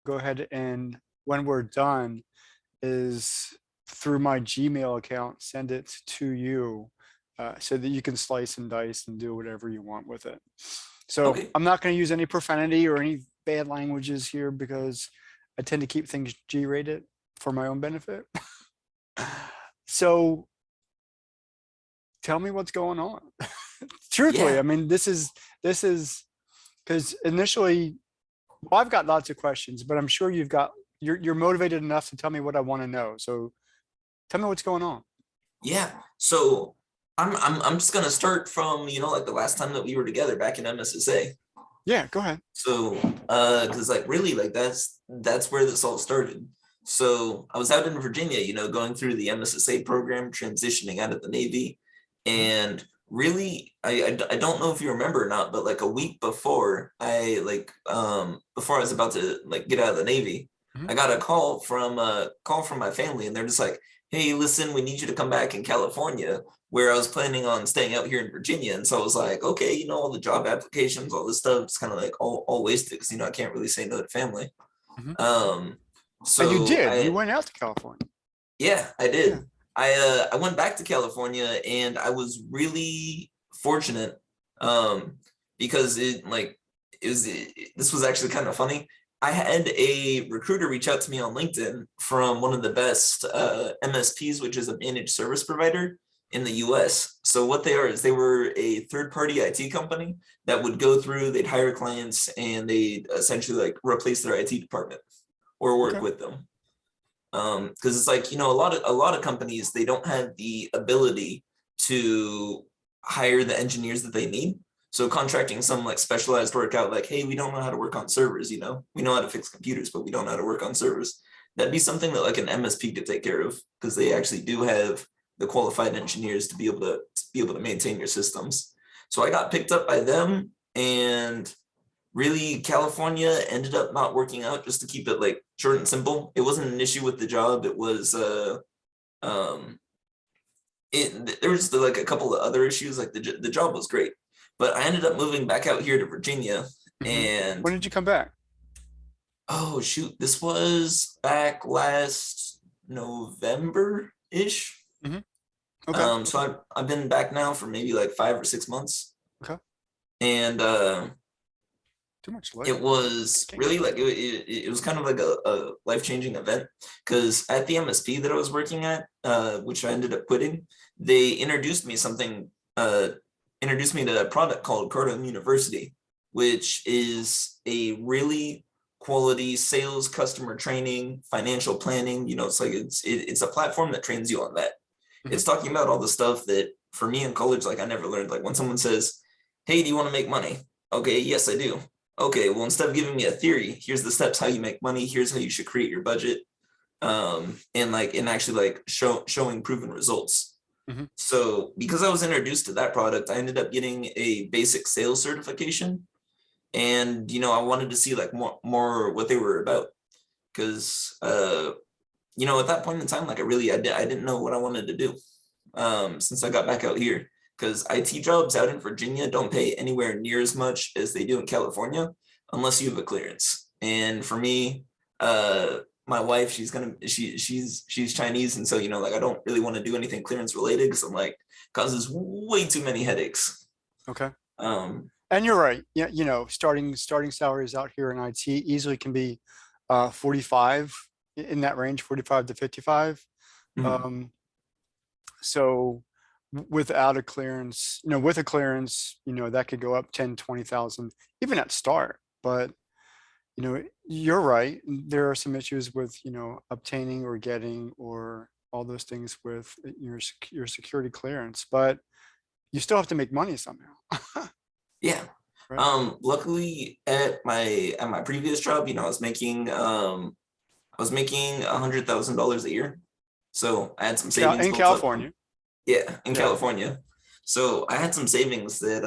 go ahead and when we're done is through my Gmail account, send it to you so that you can slice and dice and do whatever you want with it. So Okay. I'm not going to use any profanity or any bad languages here because I tend to keep things G-rated for my own benefit. So tell me what's going on. Truthfully, I Yeah. mean, this is because initially, well, I've got lots of questions, but I'm sure you're motivated enough to tell me what I want to know. So tell me what's going on. Yeah. So I'm just gonna start from, like the last time that we were together back in MSSA. Yeah, go ahead. So because like really like that's where this all started. So I was out in Virginia, going through the MSSA program, transitioning out of the Navy. Mhm. And really, I don't know if you remember or not, but like a week before before I was about to like get out of the Navy, Mhm. I got a call from my family, and they're just like, hey, listen, we need you to come back in California, where I was planning on staying out here in Virginia. And so I was like, okay, all the job applications, all this stuff, it's kind of like all wasted because I can't really say no to family. Mhm. Um, And you so did. You I went out to California. Yeah, I Yeah. did. I went back to California, and I was really fortunate because this was actually kind of funny. I had a recruiter reach out to me on LinkedIn from one of the best MSPs, which is a managed service provider in the US. So what they are is they were a third-party IT company that would go through, they'd hire clients, and they'd essentially like replace their IT department or work Okay. with them. Because it's like, a lot of companies, they don't have the ability to hire the engineers that they need. So contracting some like specialized work out, like, hey, we don't know how to work on servers, we know how to fix computers, but we don't know how to work on servers. That'd be something that like an MSP could take care of, because they actually do have the qualified engineers to be able to maintain your systems. So I got picked up by them, and really California ended up not working out. Just to keep it like short and simple, it wasn't an issue with the job. It was um there was like a couple of other issues. Like the job was great, but I ended up moving back out here to Virginia. Mhm. And When did you come back? oh shoot, this was back last November ish. Mhm. Okay. So I've been back now for maybe like 5 or 6 months. Okay. And Too much it later. was Can't get really that like done. it was kind of like a life-changing event, because at the MSP that I was working at, which I ended up quitting, they introduced me to a product called Cardin University, which is a really quality sales, customer training, financial planning. It's a platform that trains you on that. Mhm. It's talking about all the stuff that for me in college, like I never learned. Like when someone says, hey, do you want to make money? Okay, yes, I do. Okay, well, instead of giving me a theory, here's the steps how you make money. Here's how you should create your budget, and actually like showing proven results. Mhm. So because I was introduced to that product, I ended up getting a basic sales certification, and I wanted to see like more what they were about, because at that point in time, like I didn't know what I wanted to do, since I got back out here, because IT jobs out in Virginia don't pay anywhere near as much as they do in California unless you have a clearance. And for me, my wife, she's Chinese, and so like I don't really want to do anything clearance related, because I'm like, causes way too many headaches. Okay. Um, And you're right. Yeah, starting salaries out here in IT easily can be 45 in that range, 45 to 55. mhm. Um, so without a clearance, with a clearance, that could go up 10, 20,000 even at start. But, you're right. There are some issues with, obtaining or getting or all those things with your security clearance, but you still have to make money somehow, Yeah. right? Luckily at my previous job, I was making $100,000 a year. So I had some savings In built up. California. Yeah, in Yeah. California. So I had some savings that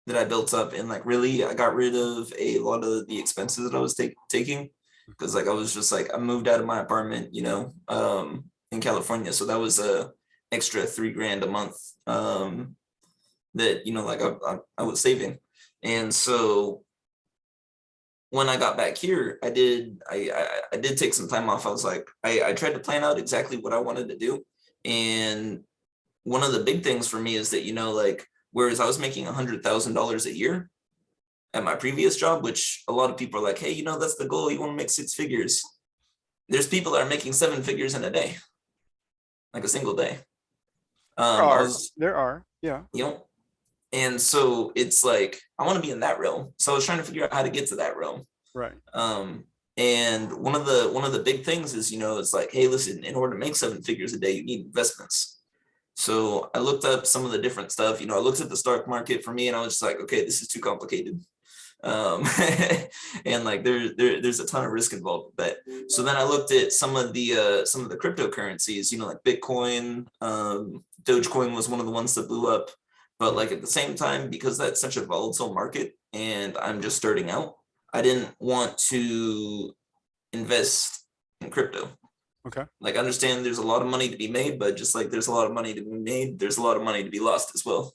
I built up, and like really I got rid of a lot of the expenses that I was taking, because like I was just like I moved out of my apartment, in California. So that was a extra 3 grand a month, that like I was saving. And so when I got back here, I did take some time off. I was like, I tried to plan out exactly what I wanted to do. And one of the big things for me is that, like, whereas I was making $100,000 a year at my previous job, which a lot of people are like, hey, that's the goal. You want to make 6 figures. There's people that are making 7 figures in a day, like a single day. I was, There are, yeah, you know, and so it's like, I want to be in that realm. So I was trying to figure out how to get to that realm. right. And one of the big things is, it's like, hey, listen, in order to make 7 figures a day, you need investments. So I looked up some of the different stuff. I looked at the stock market for me, and I was just like, okay, this is too complicated. um and like there's a ton of risk involved with that. So then I looked at some of the cryptocurrencies, like Bitcoin. Dogecoin was one of the ones that blew up, but like at the same time, because that's such a volatile market and I'm just starting out, I didn't want to invest in crypto. Okay. Like, I understand there's a lot of money to be made, but just like there's a lot of money to be made, there's a lot of money to be lost as well.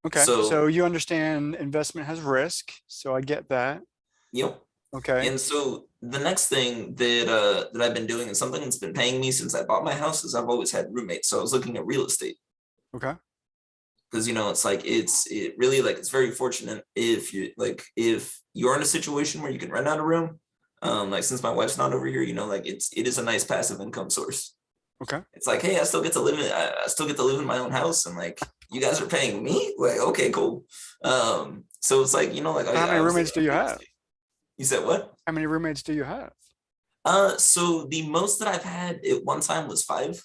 Okay. So, So you understand investment has risk. So I get that. yep. Okay. And so the next thing that I've been doing, and something that's been paying me since I bought my house, is I've always had roommates. So I was looking at real estate, Okay. because it's like it really, like, it's very fortunate if you're in a situation where you can rent out a room. Like, since my wife's not over here, like it is a nice passive income source. Okay. It's like, hey, I still get to live in my own house, and like, you guys are paying me, like, okay, cool. So it's like, like, So how I many was roommates looking do at you real have? estate. You said what? How many roommates do you have? So the most that I've had at one time was 5.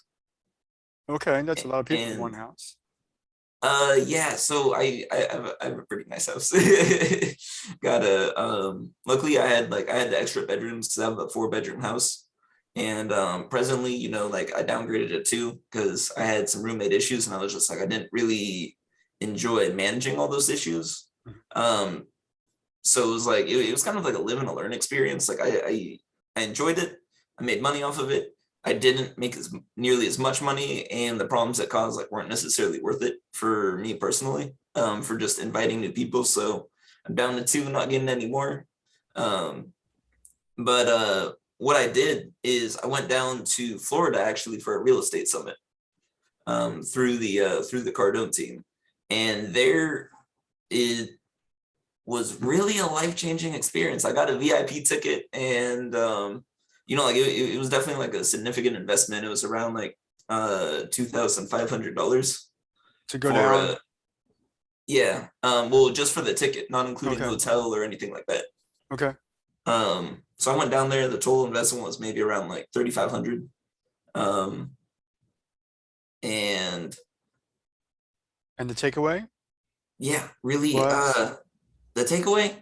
Okay. That's a lot of people in one And house. yeah, so I have a pretty nice house. Got a luckily I had the extra bedrooms because I have a 4-bedroom house. And presently, like, I downgraded it too because I had some roommate issues, and I was just like, I didn't really enjoy managing all those issues. Mhm. Um so it was like, it was kind of like a live and a learn experience. Like, I enjoyed it. I made money off of it. I didn't make nearly as much money, and the problems it caused, like, weren't necessarily worth it for me personally. For just inviting new people. So I'm down to 2, not getting any more. Um, but what I did is I went down to Florida actually for a real estate summit, through the Cardin team, and there it was really a life-changing experience. I got a VIP ticket, and like, it was definitely like a significant investment. It was around like $2,500 To go for down. yeah. Well, just for the ticket, not including Okay. hotel or anything like that. Okay. So I went down there. The total investment was maybe around like 3,500. Um, and And the takeaway yeah, really, was, the takeaway, yeah.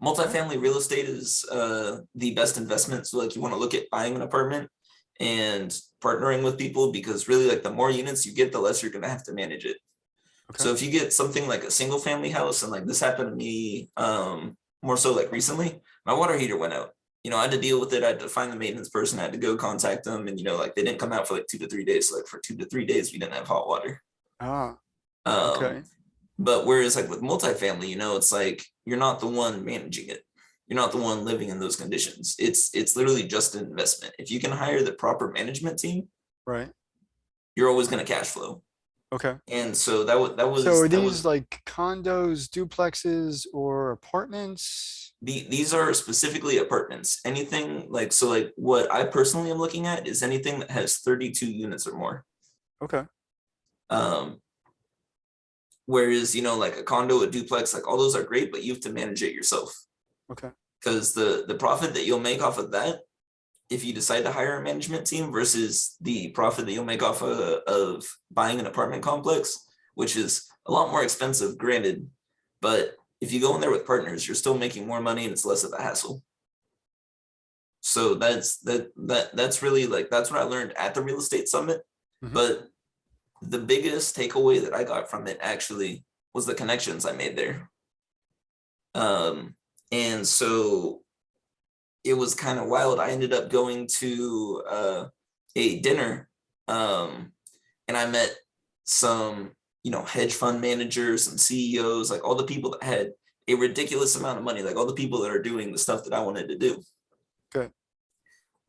multifamily real estate is the best investment. So like, you want to look at buying an apartment and partnering with people, because really, like, the more units you get, the less you're going to have to manage it. Okay. So if you get something like a single family house, and like this happened to me, more so like recently, my water heater went out. I had to deal with it. I had to find the maintenance person. I had to go contact them, and like, they didn't come out for like 2 to 3 days. So like, for 2 to 3 days, we didn't have hot water. Ah, Um, okay. but whereas like with multifamily, it's like, you're not the one managing it. You're not the one living in those conditions. It's literally just an investment. If you can hire the proper management team, Right. you're always going to cash flow. Okay. And so that was that So was are that these was like condos, duplexes, or apartments? these are specifically apartments. Anything like, so like, what I personally am looking at is anything that has 32 units or more. Okay. Um, whereas, like a condo, a duplex, like, all those are great, but you have to manage it yourself, Okay. because the profit that you'll make off of that, if you decide to hire a management team, versus the profit that you'll make off of buying an apartment complex, which is a lot more expensive, granted, but if you go in there with partners, you're still making more money, and it's less of a hassle. So that's really, like, that's what I learned at the real estate summit. Hmm. But the biggest takeaway that I got from it actually was the connections I made there. Um, and so it was kind of wild. I ended up going to a dinner, and I met some, hedge fund managers, some CEOs, like all the people that had a ridiculous amount of money, like all the people that are doing the stuff that I wanted to do. Good.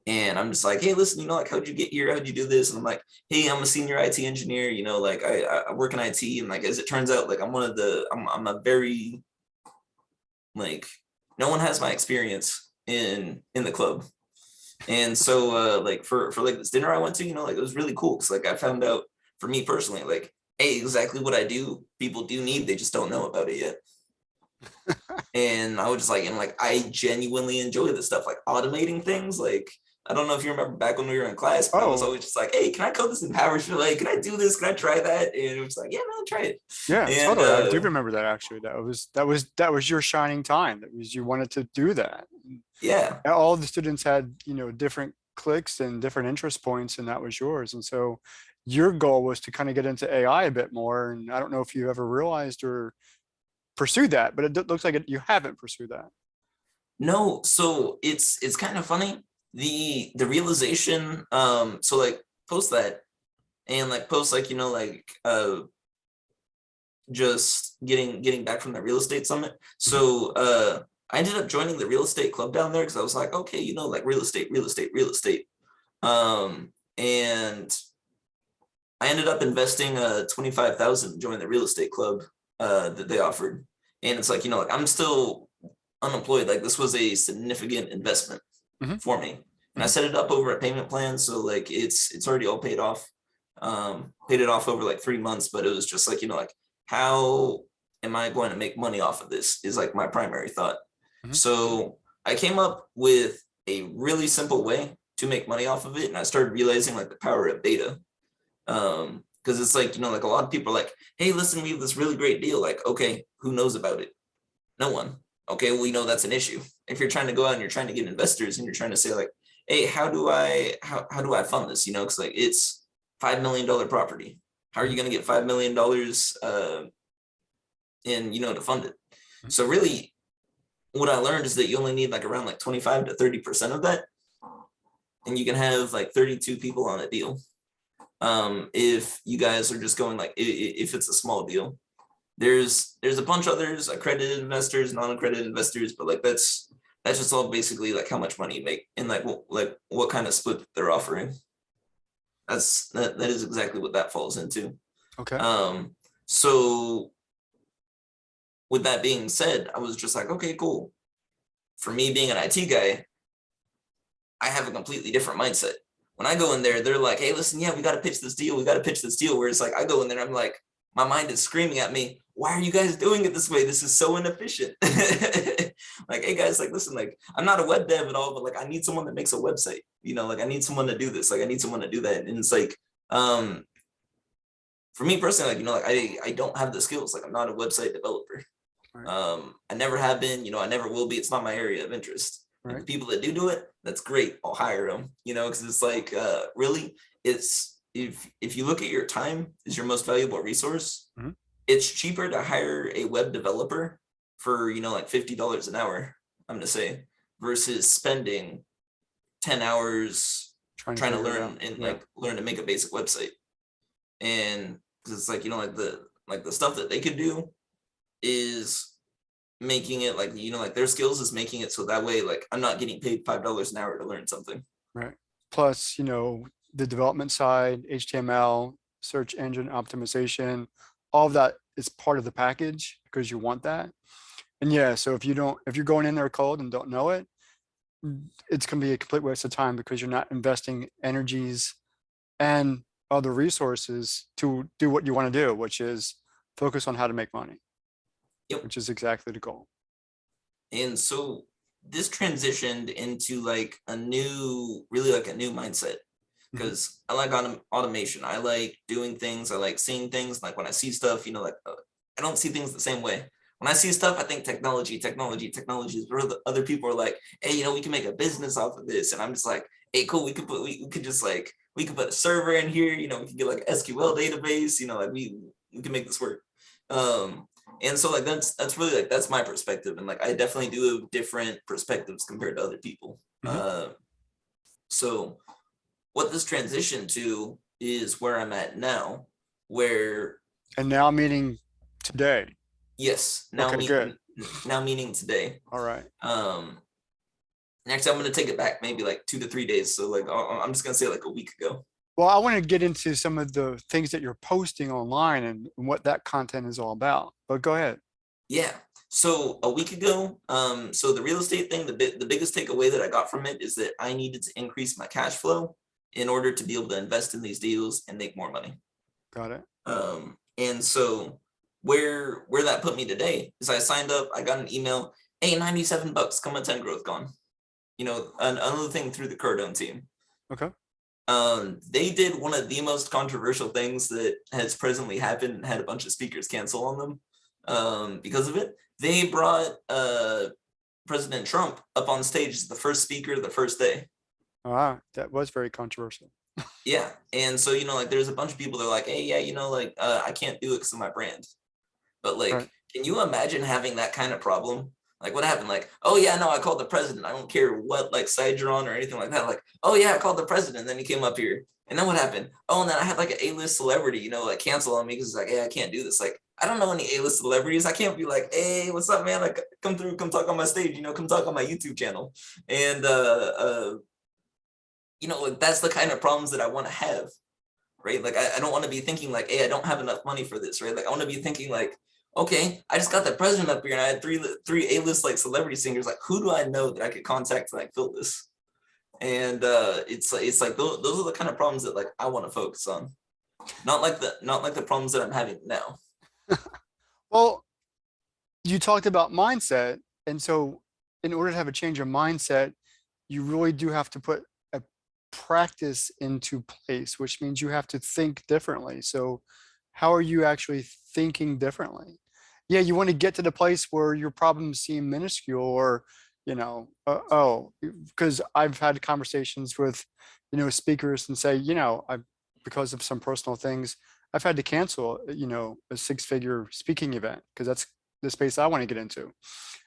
And I'm just like, hey, listen, like, how'd you get here? How'd you do this? And I'm like, hey, I'm a senior IT engineer, like I work in IT. And like, as it turns out, like I'm a very, like, no one has my experience in the club. And so like for like this dinner I went to, like it was really cool. Cause like I found out for me personally, like, hey, exactly what I do, people do need, they just don't know about it yet. And I was just like, and like I genuinely enjoy this stuff, like automating things. Like, I don't know if you remember back when we were in class, but I was Oh, always just like, hey, can I code this in PowerShell? Like, can I do this? Can I try that? And it was like, yeah, no, try it. yeah, And totally. I do remember that actually. That was your shining time. That was you wanted to do that. yeah, All the students had, different clicks and different interest points, and that was yours. And so your goal was to kind of get into AI a bit more. And I don't know if you ever realized or pursued that, but it looks like you haven't pursued that. no, so it's kind of funny. The realization, so like post that and like post like, like just getting back from the real estate summit. Mhm. So I ended up joining the real estate club down there because I was like, okay, like real estate, real estate, real estate. And I ended up investing 25,000 to join the real estate club that they offered. And it's like, like I'm still unemployed. Like this was a significant investment Mhm. for me. And I Mhm. set it up over a payment plan. So like it's already all paid off. Paid it off over like 3 months, but it was just like, like how am I going to make money off of this is like my primary thought. Mhm. So I came up with a really simple way to make money off of it. And I started realizing like the power of data. Because it's like, like a lot of people are like, hey, listen, we have this really great deal. Like, okay, who knows about it? No one. Okay, well, that's an issue. If you're trying to go out and you're trying to get investors and you're trying to say like, hey, how do I fund this? Because like it's $5 million property. How are you Mhm. going to get $5 million in to fund it? So really, what I learned is that you only need like around like 25 to 30% of that, and you can have like 32 people on a deal. If you guys are just going like if it's a small deal, there's a bunch of others, accredited investors, non-accredited investors, but like that's just all basically like how much money you make and like what kind of split they're offering. That is exactly what that falls into. Okay. um so with that being said, I was just like, okay, cool. For me being an IT guy, I have a completely different mindset. When I go in there, they're like, hey, listen, yeah, we got to pitch this deal. We got to pitch this deal. Where it's like, I go in there, I'm like, my mind is screaming at me, why are you guys doing it this way? This is so inefficient. Like, hey guys, like, listen, like, I'm not a web dev at all, but like, I need someone that makes a website, like, I need someone to do this. Like, I need someone to do that. And it's like, for me personally, like, like, I don't have the skills. Like, I'm not a website developer. Right. I never have been, I never will be. It's not my area of interest. Like the Right. people that do it, that's great. I'll hire them, because it's like really, it's if you look at your time is your most valuable resource, Mhm. it's cheaper to hire a web developer for like $50 an hour, I'm gonna say, versus spending 10 hours Trying to trying to figure it out. learn and Yeah. like learn to make a basic website. And because it's like, like the stuff that they could do is making it like, like their skills is making it so that way like I'm not getting paid $5 an hour to learn something. Right. Plus, the development side, HTML, search engine optimization, all of that is part of the package because you want that. And yeah, so if you're going in there cold and don't know it, it's going to be a complete waste of time because you're not investing energies and other resources to do what you want to do, which is focus on how to make money, Yep. which is exactly the goal. And so this transitioned into like really like a new mindset, Mhm. because I like automation. I like doing things. I like seeing things. Like when I see stuff, like I don't see things the same way. When I see stuff, I think technology, technology, technology is where the other people are like, hey, we can make a business off of this. And I'm just like, hey, cool. We could just like, we could put a server in here, we can get like SQL database, like we can make this work. And so like that's really like that's my perspective. And like I definitely do have different perspectives compared to other people. Mhm. So what this transition to is where I'm at now, where And now meeting today. yes, now Okay, me good. now meaning today. All right. Um, Actually, I'm gonna take it back maybe like 2 to 3 days. So like I'm just gonna say like a week ago. Well, I want to get into some of the things that you're posting online and what that content is all about. But go ahead. Yeah. So a week ago, so the real estate thing, the biggest takeaway that I got from it is that I needed to increase my cash flow in order to be able to invest in these deals and make more money. Got it. And so where that put me today is I signed up, I got an email, hey, $97, come attend Growth Con. Another thing through the Cardone team. Okay. They did one of the most controversial things that has presently happened and had a bunch of speakers cancel on them because of it. They brought President Trump up on stage as the first speaker the first day. That was very controversial. Yeah. And so, like there's a bunch of people that are like, hey, yeah, I can't do it because of my brand. But Right. like, can you imagine having that kind of problem? Like what happened? Like, oh yeah, no, I called the president. I don't care what like side you're on or anything like that. Like, oh yeah, I called the president. And then he came up here. And then what happened? Oh, and then I had like an A-list celebrity, like cancel on me because it's like, hey, I can't do this. Like, I don't know any A-list celebrities. I can't be like, hey, what's up, man? Like, come through, come talk on my stage, come talk on my YouTube channel. And like that's the kind of problems that I want to have, right? Like, I don't want to be thinking like, hey, I don't have enough money for this, right? Like, I want to be thinking like, okay, I just got the president up here and I had three A-list like celebrity singers. Like, who do I know that I could contact to like fill this? And it's like those are the kind of problems that like I want to focus on, not like the problems that I'm having now. Well, you talked about mindset. And so, in order to have a change of mindset, you really do have to put a practice into place, which means you have to think differently. So, how are you actually thinking differently? Yeah, you want to get to the place where your problems seem minuscule or, because I've had conversations with, speakers and say, because of some personal things, I've had to cancel, a six-figure speaking event because that's the space I want to get into.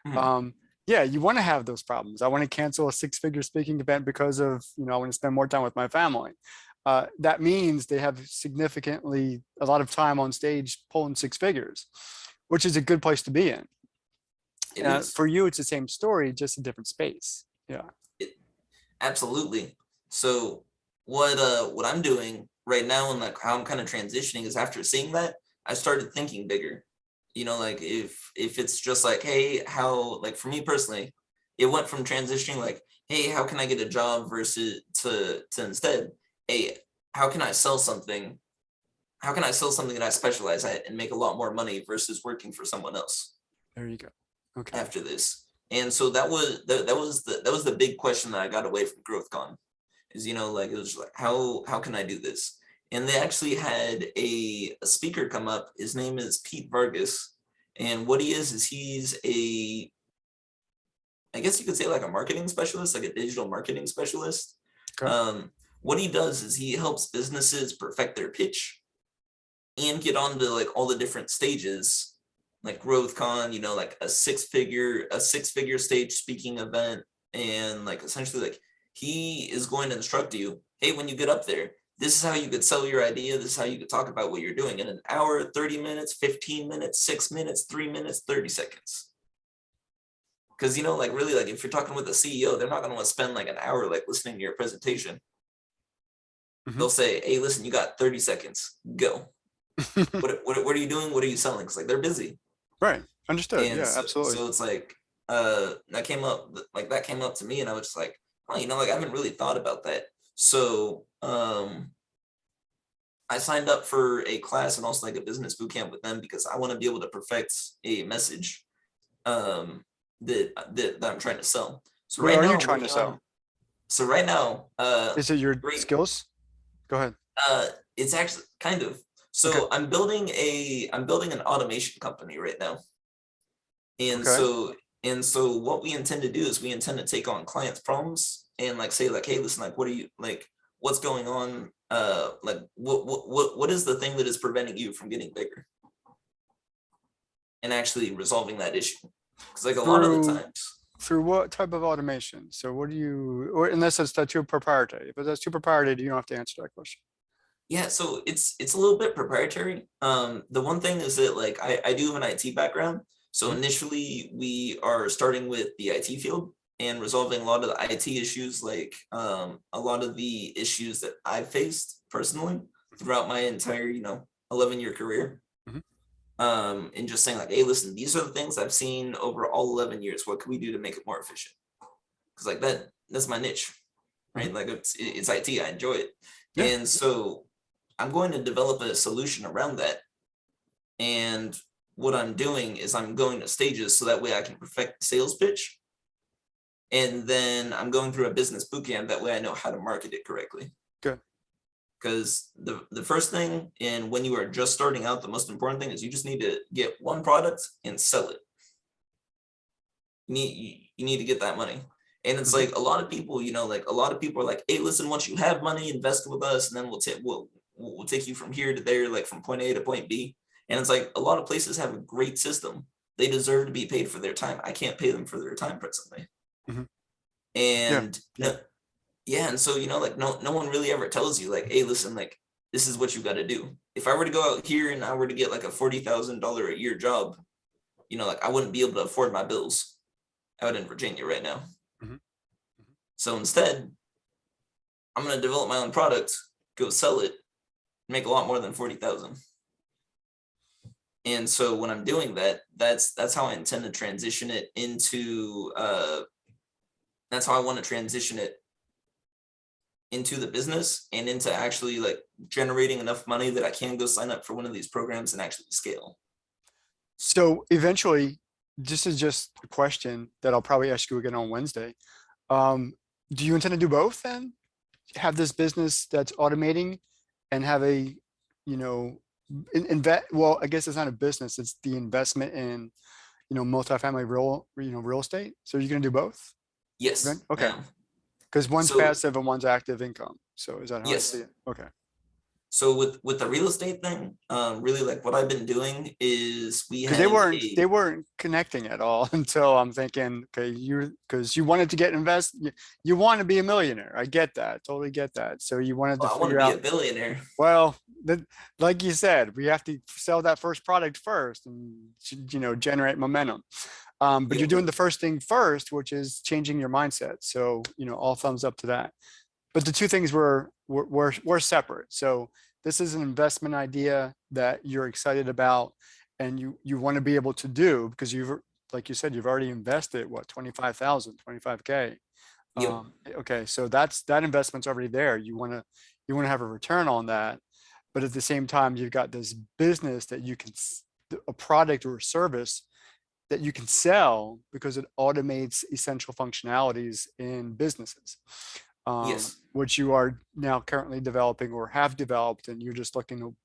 Mhm. Yeah, you want to have those problems. I want to cancel a six-figure speaking event because of, I want to spend more time with my family. That means they have significantly a lot of time on stage pulling six figures, which is a good place to be in. It is. For you, it's the same story, just a different space. Yeah. It, absolutely. So what I'm doing right now and like how I'm kind of transitioning is after seeing that, I started thinking bigger. Like if it's just like, hey, how like for me personally, it went from transitioning like, hey, how can I get a job versus to instead, hey, how can I sell something? How can I sell something that I specialize at and make a lot more money versus working for someone else There you go. Okay. after this? And so that was the big question that I got away from GrowthCon is like it was like how can I do this? And they actually had a speaker come up. His name is Pete Vargas, and what he is he's a, I guess you could say like a marketing specialist, like a digital marketing specialist. Okay. What he does is he helps businesses perfect their pitch and get onto like all the different stages, like GrowthCon, like a six figure stage speaking event, and like essentially like he is going to instruct you, hey, when you get up there, this is how you could sell your idea, this is how you could talk about what you're doing in an hour, 30 minutes, 15 minutes, 6 minutes, 3 minutes, 30 seconds. Because like really, like if you're talking with a CEO, they're not going to want to spend like an hour like listening to your presentation. Mhm. They'll say, hey, listen, you got 30 seconds, go. What are you doing? What are you selling? Because like they're busy. Right. Understood. And Yeah, so, absolutely. so it's like that came up to me and I was just like, oh, like I haven't really thought about that. So I signed up for a class and also like a business boot camp with them because I want to be able to perfect a message that I'm trying to sell. So What right are you now I'm trying to working on sell? so right now Is it your great skills? Go ahead. it's actually kind of, Okay. so I'm building an automation company right now. And Okay. so what we intend to do is we intend to take on clients' problems and like say like, hey, listen, like what are you like, what's going on? Like what is the thing that is preventing you from getting bigger and actually resolving that issue? Because like a lot of the Through times, through what type of automation? So what do you, or unless it's that too proprietary, if that's too proprietary, you don't have to answer that question. yeah, so it's a little bit proprietary. The one thing is that like I do have an IT background. So Mhm. initially, we are starting with the IT field and resolving a lot of the IT issues, like a lot of the issues that I've faced personally throughout my entire, 11-year career. Mhm. And just saying like, hey, listen, these are the things I've seen over all 11 years. What can we do to make it more efficient? Because like that's my niche, Mhm. right? Like it's IT. I enjoy it, Yeah. and so I'm going to develop a solution around that. And what I'm doing is I'm going to stages so that way I can perfect the sales pitch. And then I'm going through a business boot camp. That way I know how to market it correctly. Good. Because the first thing, and when you are just starting out, the most important thing is you just need to get one product and sell it. You need to get that money. And it's Mhm. like a lot of people, like a lot of people are like, hey, listen, once you have money, invest with us, and then we'll take you from here to there, like from point A to point B. And it's like a lot of places have a great system. They deserve to be paid for their time. I can't pay them for their time presently. Mhm. Yeah. And Yeah. no, yeah, and so like no one really ever tells you like, hey, listen, like this is what you got to do. If I were to go out here and I were to get like a $40,000 a year job, like I wouldn't be able to afford my bills out in Virginia right now. Mhm. So instead, I'm going to develop my own product, go sell it, make a lot more than 40,000. And so when I'm doing that, that's how I intend to transition it into. That's how I want to transition it into the business and into actually like generating enough money that I can go sign up for one of these programs and actually scale. So eventually, this is just a question that I'll probably ask you again on Wednesday. Um, do you intend to do both then? Have this business that's automating and have a, you know, invest, well, I guess it's not a business, it's the investment in, multifamily real estate. So you're gonna do both? Yes, Okay. ma'am. Because one's So passive and one's active income. So is that how I see yes, it? Okay. so with the real estate thing, really like what I've been doing is we Because they have weren't a they weren't connecting at all until I'm thinking, okay, because you wanted to get you want to be a millionaire. I get that, totally get that. So you wanted to I want to figure be a out, billionaire. well, like you said, we have to sell that first product first and generate momentum. But you're Yep. doing the first thing first, which is changing your mindset. So all thumbs up to that. But the two things were separate. So this is an investment idea that you're excited about and you want to be able to do because like you said, you've already invested what 25,000, 25K. Yep. Okay, so that investment's already there. You want to have a return on that, but at the same time, you've got this business that a product or a service that you can sell because it automates essential functionalities in businesses, Yes. which you are now currently developing or have developed, and you're just looking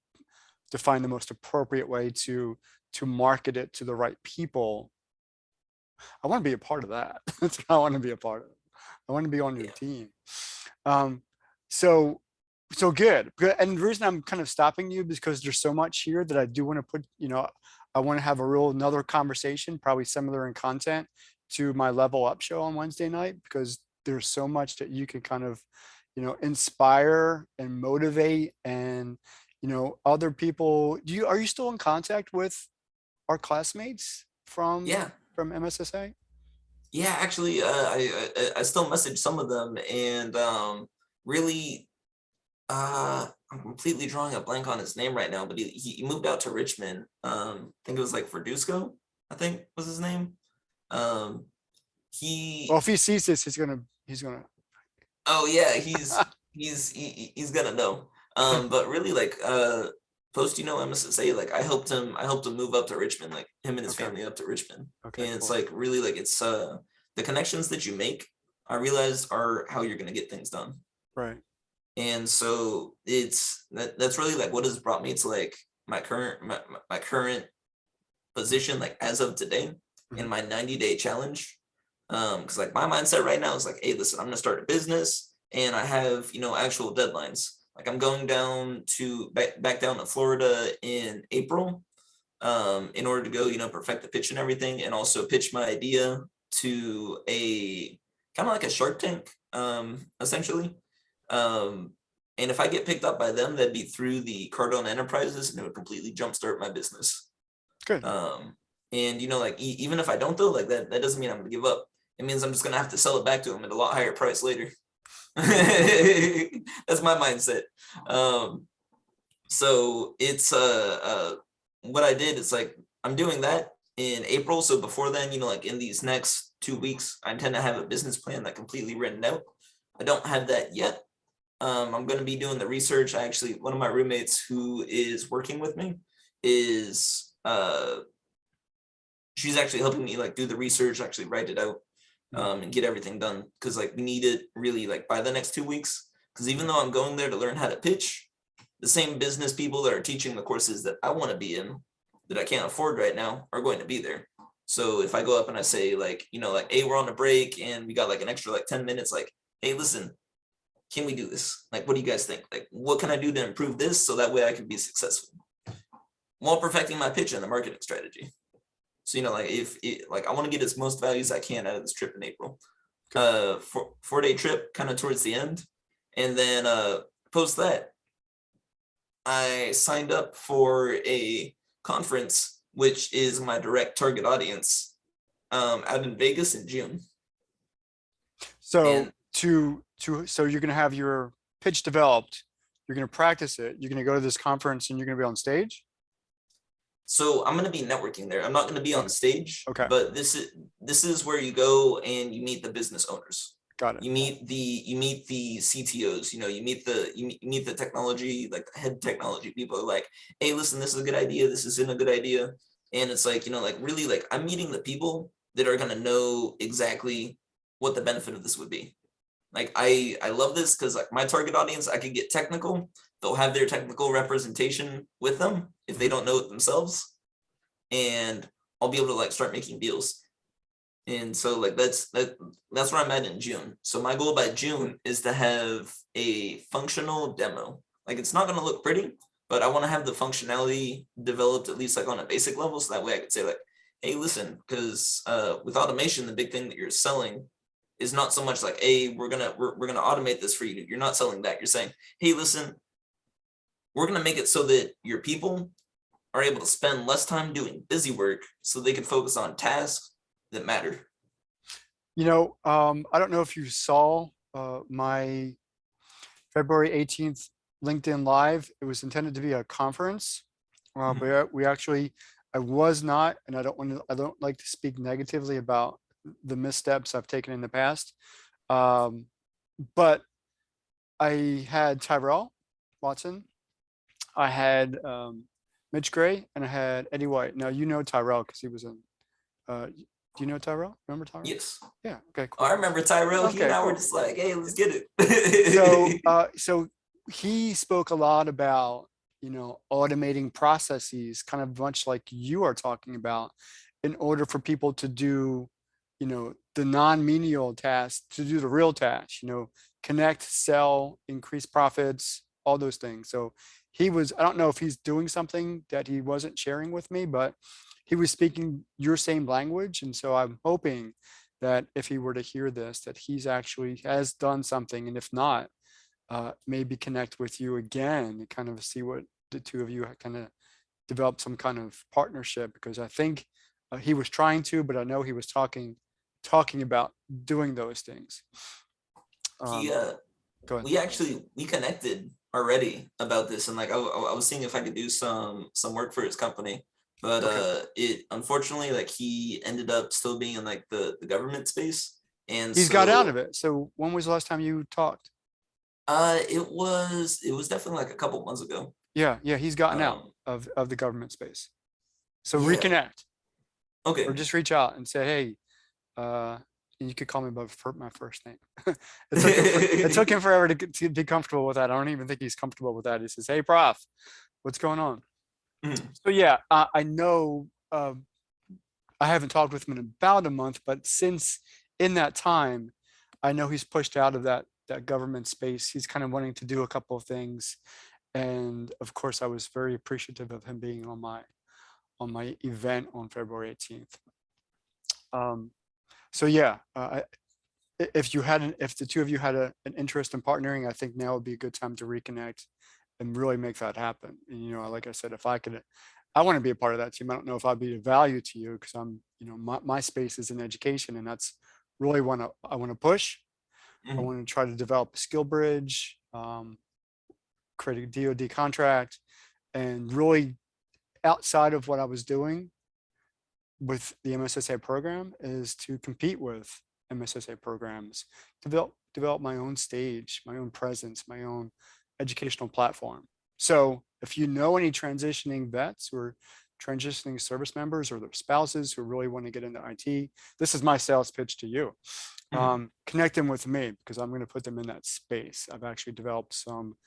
to find the most appropriate way to market it to the right people. I want to be a part of that. That's what I want to be a part of. I want to be on your Yeah. team. Um, so so good. And the reason I'm kind of stopping you is because there's so much here that I do want to put, I want to have a real another conversation, probably similar in content to my level up show on Wednesday night, because there's so much that you can kind of, inspire and motivate and, other people. Are you still in contact with our classmates Yeah. from MSSA? Yeah. Actually, I still message some of them, and really, I'm completely drawing a blank on his name right now. But he moved out to Richmond. I think it was like Verduzco. I think was his name. Um, Well, he if he sees this, he's gonna. Oh yeah, he's gonna know. But really like post MSSA, like I helped him move up to Richmond, like him and his Okay. family up to Richmond. Okay. And it's Cool. like really like it's the connections that you make, I realize are how you're gonna get things done. Right. And so that's really like what has brought me to like my current position like as of today in Mhm. my 90-day challenge. Because like my mindset right now is like, hey, listen, I'm gonna start a business and I have, actual deadlines. Like I'm going down to back down to Florida in April, in order to go, perfect the pitch and everything, and also pitch my idea to a kind of like a Shark Tank, essentially. Um, and if I get picked up by them, that'd be through the Cardon Enterprises, and it would completely jumpstart my business. Good. Um, And like even if I don't though, like that doesn't mean I'm gonna give up. It means I'm just gonna have to sell it back to him at a lot higher price later. That's my mindset. Um, so it's what I did is like I'm doing that in April. So before then, like in these next 2 weeks, I intend to have a business plan that completely written out. I don't have that yet. I'm going to be doing the research. I actually, one of my roommates who is working with me is she's actually helping me like do the research, actually write it out, and get everything done, because like we need it really like by the next 2 weeks. Because even though I'm going there to learn how to pitch, the same business people that are teaching the courses that I want to be in that I can't afford right now are going to be there. So if I go up and I say like, like, hey, we're on a break and we got like an extra like 10 minutes, like, hey, listen, can we do this? Like, what do you guys think? Like, what can I do to improve this so that way I can be successful while perfecting my pitch and the marketing strategy? So, like if like I want to get as most value as I can out of this trip in April. 4-day trip kind of towards the end. And then post that, I signed up for a conference, which is my direct target audience, out in Vegas in June. So And so you're gonna have your pitch developed, you're gonna practice it, you're gonna go to this conference and you're gonna be on stage? so I'm going to be networking there. I'm not going to be on Okay. stage, Okay. but this is where you go and you meet the business owners. Got it. You meet the CTOs. You meet the technology, like the head technology people are like, hey, listen, this is a good idea. This isn't a good idea. And it's like, like really like I'm meeting the people that are going to know exactly what the benefit of this would be. Like I love this because like my target audience, I could get technical. They'll have their technical representation with them if they Mhm. don't know it themselves, and I'll be able to like start making deals. And so like that's where I'm at in June. So my goal by June is to have a functional demo. Like it's not going to look pretty, but I want to have the functionality developed at least like on a basic level, so that way I could say like, hey, listen, because with automation, the big thing that you're selling is not so much like, hey, we're gonna automate this for you. You're not selling that. You're saying, hey, listen, we're gonna make it so that your people are able to spend less time doing busy work so they can focus on tasks that matter. I don't know if you saw my February 18th LinkedIn Live. It was intended to be a conference, Mhm. but we actually, I was not, and I don't like to speak negatively about the missteps I've taken in the past. Um, but I had Tyrell Watson, I had Mitch Gray, and I had Eddie White. Now you know Tyrell because he was in. Do you know Tyrell? Remember Tyrell? Yes. Yeah. Okay. Oh, I Cool. remember Tyrell. He and Okay. I were Cool. just like, hey, let's get So, it. so he spoke a lot about, automating processes, kind of much like you are talking about, in order for people to do, the non-menial tasks to do the real tasks, connect, sell, increase profits, all those things. So I don't know if he's doing something that he wasn't sharing with me, but he was speaking your same language. And so I'm hoping that if he were to hear this, that he's actually has done something, and if not, maybe connect with you again and kind of see what the two of you kind of develop some kind of partnership, because I think he was trying to, but I know he was talking about doing those things. he Um, Go ahead. we connected already about this, and like I was seeing if I could do some work for his company, but Okay. it unfortunately like he ended up still being in like the government space, and He's got out so of it. So when was the last time you talked? it was definitely like a couple months ago. Yeah, yeah, he's gotten out um of the government space. So yeah, reconnect, or okay. just reach out and say, hey, and you could call me by my first name. It took him forever to be comfortable with that. I don't even think he's comfortable with that. He says, "Hey, Prof, what's going on?" Mhm. So yeah, I know. I haven't talked with him in about a month, but since in that time, I know he's pushed out of that government space. He's kind of wanting to do a couple of things, and of course, I was very appreciative of him being on my event on February 18th. Um, so yeah, if the two of you had an interest in partnering, I think now would be a good time to reconnect and really make that happen. And, like I said, if I could I want to be a part of that team. I don't know if I'd be of value to you because I'm, my space is in education, and that's really I want to push. I Mhm. want to try to develop a skill bridge, create a DoD contract, and really outside of what I was doing with the MSSA program is to compete with MSSA programs, develop my own stage, my own presence, my own educational platform. So if you know any transitioning vets or transitioning service members or their spouses who really want to get into IT, this is my sales pitch to you. Mhm. Connect them with me because I'm going to put them in that space. I've actually developed some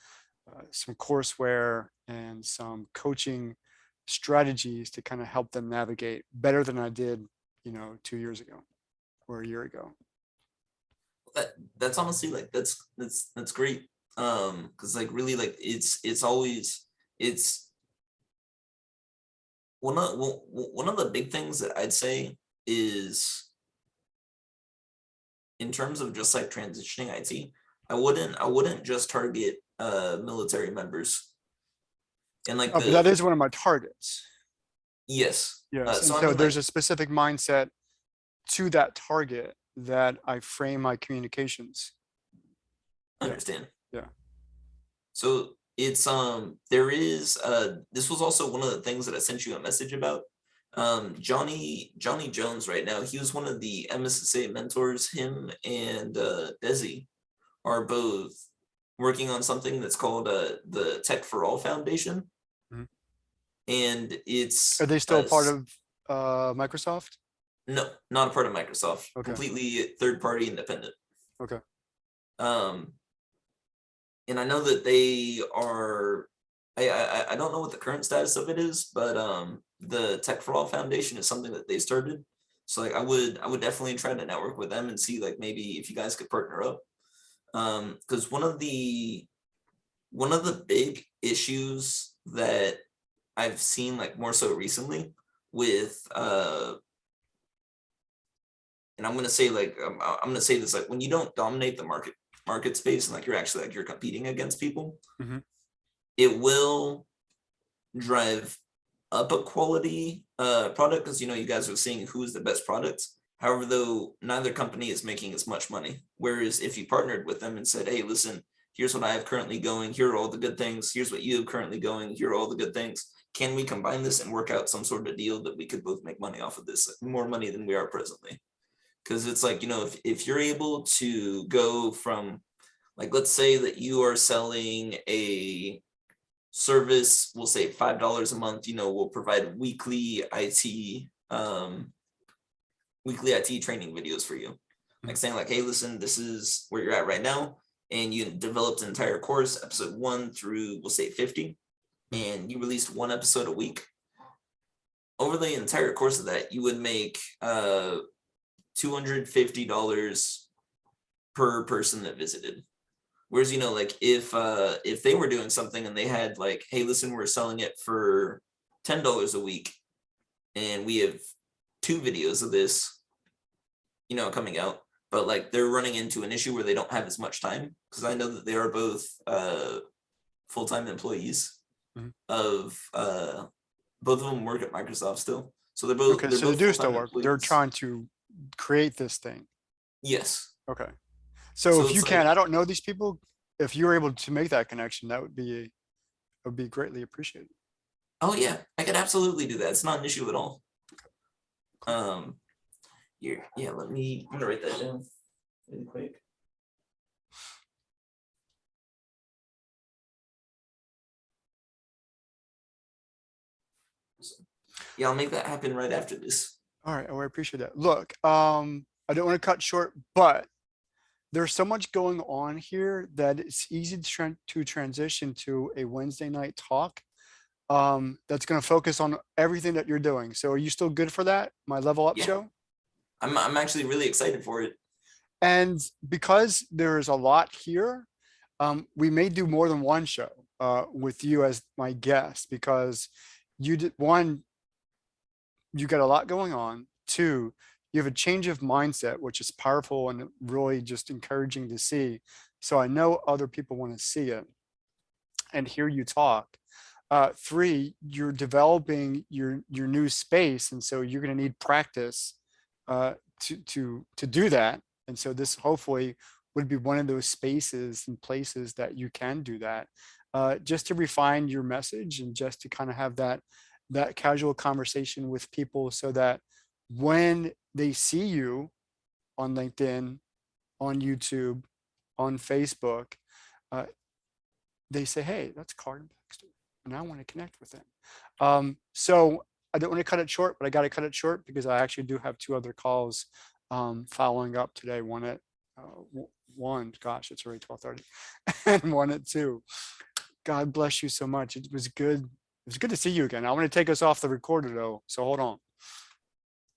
courseware and some coaching strategies to kind of help them navigate better than I did, 2 years ago or a year ago. That's honestly like that's great. Because like really like it's always it's one of the big things that I'd say is in terms of just like transitioning IT, I wouldn't just target military members and like But that the is one of my targets. yes. Yes. And So I so mean there's like a specific mindset to that target that I frame my communications. I Yeah. understand. Yeah. So it's there is this was also one of the things that I sent you a message about. Johnny Jones right now, he was one of the MSSA mentors. Him and Desi are both working on something that's called the Tech for All Foundation. Mhm. And Are it's they still part of Microsoft? no, not a part of Microsoft, Okay. completely third party independent. Okay. Um, and I know that they are. I don't know what the current status of it is, but the Tech for All Foundation is something that they started. So like I would definitely try to network with them and see like maybe if you guys could partner up. Because one of the big issues that I've seen like more so recently with and I'm gonna say like I'm gonna say this like when you don't dominate the market space and like you're actually like you're competing against people, Hmm. it will drive up a quality product because you guys are seeing who's the best product. However, though neither company is making as much money. Whereas if you partnered with them and said, "Hey, listen, here's what I have currently going. Here are all the good things. Here's what you have currently going. Here are all the good things. Can we combine this and work out some sort of deal that we could both make money off of this, like, more money than we are presently?" Because it's like if you're able to go from like let's say that you are selling a service, we'll say $5 a month, we'll provide weekly IT training videos for you. Hmm. Like saying like, hey, listen, this is where you're at right now. And you developed an entire course, episode 1 through we'll say 50, Hmm. and you released one episode a week. Over the entire course of that, you would make $250 per person that visited. Whereas, like if they were doing something and they had like, hey, listen, we're selling it for $10 a week, and we have 2 videos of this, coming out, but like they're running into an issue where they don't have as much time because I know that they are both full-time employees Hmm. of both of them work at Microsoft still. So they're Okay. both they're So they both do still full-time work. They're employees. trying to create this thing. Yes. Okay. So So if you it's can, like, I don't know these people. If you're able to make that connection, that would be greatly appreciated. oh yeah, I could absolutely do that. It's not an issue at all. Cool. Um here, yeah, I'm gonna write that down really quick. So, yeah, I'll make that happen right after this. All right. Oh, I appreciate that. Look, I don't want to cut short, but there's so much going on here that it's easy to transition to a Wednesday night talk. That's going to focus on everything that you're doing. So are you still good for that? My level up Yeah, show? I'm actually really excited for it. And because there's a lot here, we may do more than one show with you as my guest because one, you got a lot going on. Two, you have a change of mindset, which is powerful and really just encouraging to see. So I know other people want to see it and hear you talk. Three, you're developing your new space, and so you're going to need practice to do that. And so this hopefully would be one of those spaces and places that you can do that, just to refine your message and just to kind of have that casual conversation with people, so that when they see you on LinkedIn, on YouTube, on Facebook, uh, they say, "Hey, that's Cardin Baxter, and I want to connect with him." So I don't want to cut it short, but I got to cut it short because I actually do have two other calls following up today. One at one, gosh, it's already 12:30, and one at two. God bless you so much. It was good. It was good to see you again. I want to take us off the recorder though, so hold on.